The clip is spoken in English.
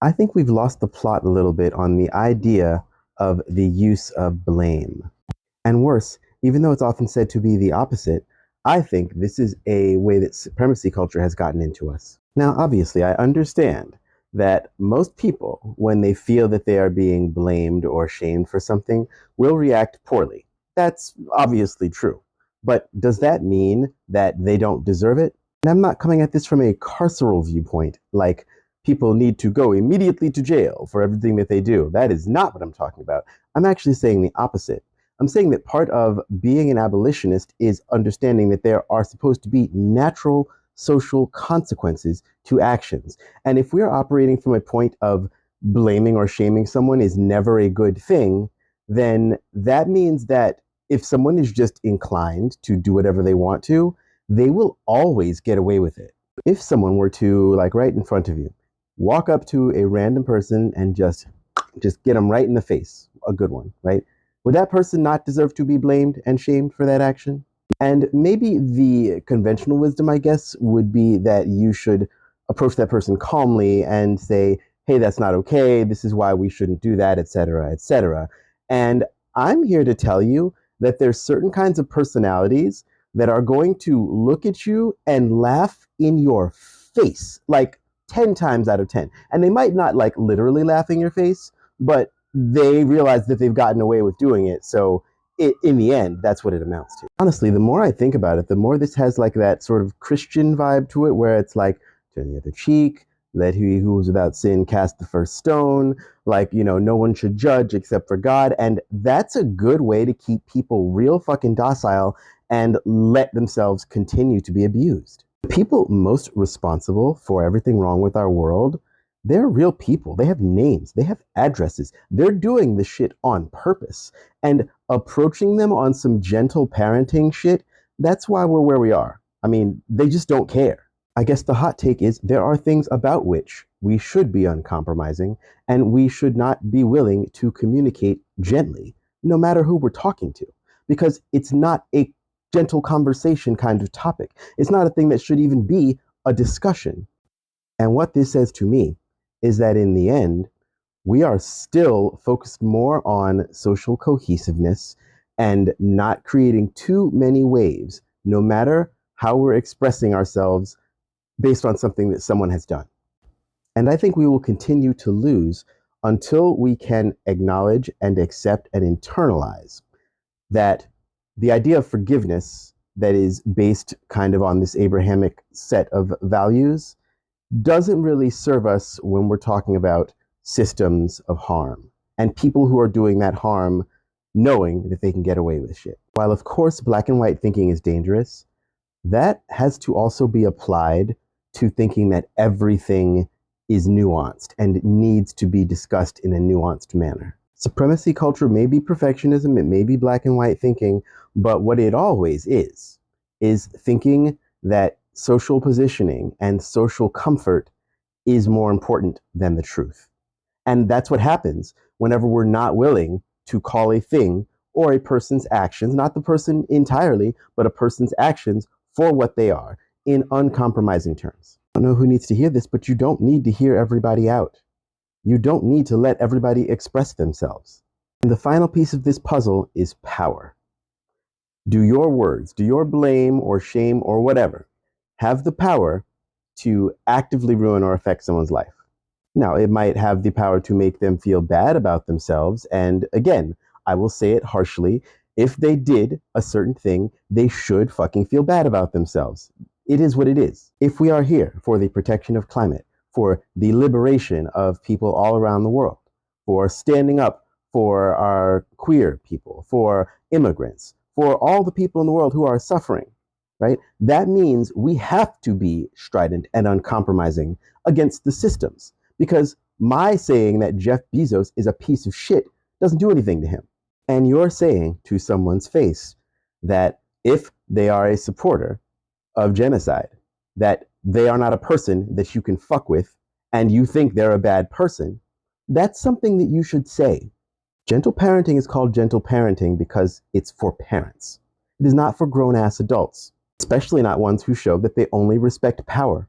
I think we've lost the plot a little bit on the idea of the use of blame. And worse, even though it's often said to be the opposite, I think this is a way that supremacy culture has gotten into us. Now, obviously, I understand that most people, when they feel that they are being blamed or shamed for something, will react poorly. That's obviously true. But does that mean that they don't deserve it? And I'm not coming at this from a carceral viewpoint, like people need to go immediately to jail for everything that they do. That is not what I'm talking about. I'm actually saying the opposite. I'm saying that part of being an abolitionist is understanding that there are supposed to be natural social consequences to actions. And if we're operating from a point of blaming or shaming someone is never a good thing, then that means that if someone is just inclined to do whatever they want to, they will always get away with it. If someone were to, like right in front of you, walk up to a random person and just get them right in the face, a good one, right? Would that person not deserve to be blamed and shamed for that action? And maybe the conventional wisdom, I guess, would be that you should approach that person calmly and say, hey, that's not okay. This is why we shouldn't do that, et cetera, et cetera. And I'm here to tell you that there's certain kinds of personalities that are going to look at you and laugh in your face, like 10 times out of 10. And they might not like literally laugh in your face, but they realize that they've gotten away with doing it. So in the end, that's what it amounts to. Honestly, the more I think about it, the more this has like that sort of Christian vibe to it, where it's like, turn the other cheek, let he who is without sin cast the first stone. Like, no one should judge except for God. And that's a good way to keep people real fucking docile and let themselves continue to be abused. The people most responsible for everything wrong with our world, they're real people. They have names, they have addresses. They're doing this shit on purpose. And approaching them on some gentle parenting shit, that's why we're where we are. I mean, they just don't care. I guess the hot take is there are things about which we should be uncompromising, and we should not be willing to communicate gently, no matter who we're talking to, because it's not a gentle conversation kind of topic. It's not a thing that should even be a discussion. And what this says to me is that in the end, we are still focused more on social cohesiveness and not creating too many waves, no matter how we're expressing ourselves based on something that someone has done. And I think we will continue to lose until we can acknowledge and accept and internalize that the idea of forgiveness that is based kind of on this Abrahamic set of values doesn't really serve us when we're talking about systems of harm and people who are doing that harm knowing that they can get away with shit. While, of course, black and white thinking is dangerous, that has to also be applied to thinking that everything is nuanced and needs to be discussed in a nuanced manner. Supremacy culture may be perfectionism, it may be black and white thinking, but what it always is thinking that social positioning and social comfort is more important than the truth. And that's what happens whenever we're not willing to call a thing or a person's actions, not the person entirely, but a person's actions for what they are in uncompromising terms. I don't know who needs to hear this, but you don't need to hear everybody out. You don't need to let everybody express themselves. And the final piece of this puzzle is power. Do your words, do your blame or shame or whatever, have the power to actively ruin or affect someone's life? Now, it might have the power to make them feel bad about themselves. And again, I will say it harshly. If they did a certain thing, they should fucking feel bad about themselves. It is what it is. If we are here for the protection of climate, for the liberation of people all around the world, for standing up for our queer people, for immigrants, for all the people in the world who are suffering, right? That means we have to be strident and uncompromising against the systems. Because my saying that Jeff Bezos is a piece of shit doesn't do anything to him. And you're saying to someone's face that if they are a supporter of genocide, that they are not a person that you can fuck with, and you think they're a bad person, that's something that you should say. Gentle parenting is called gentle parenting because it's for parents. It is not for grown-ass adults, especially not ones who show that they only respect power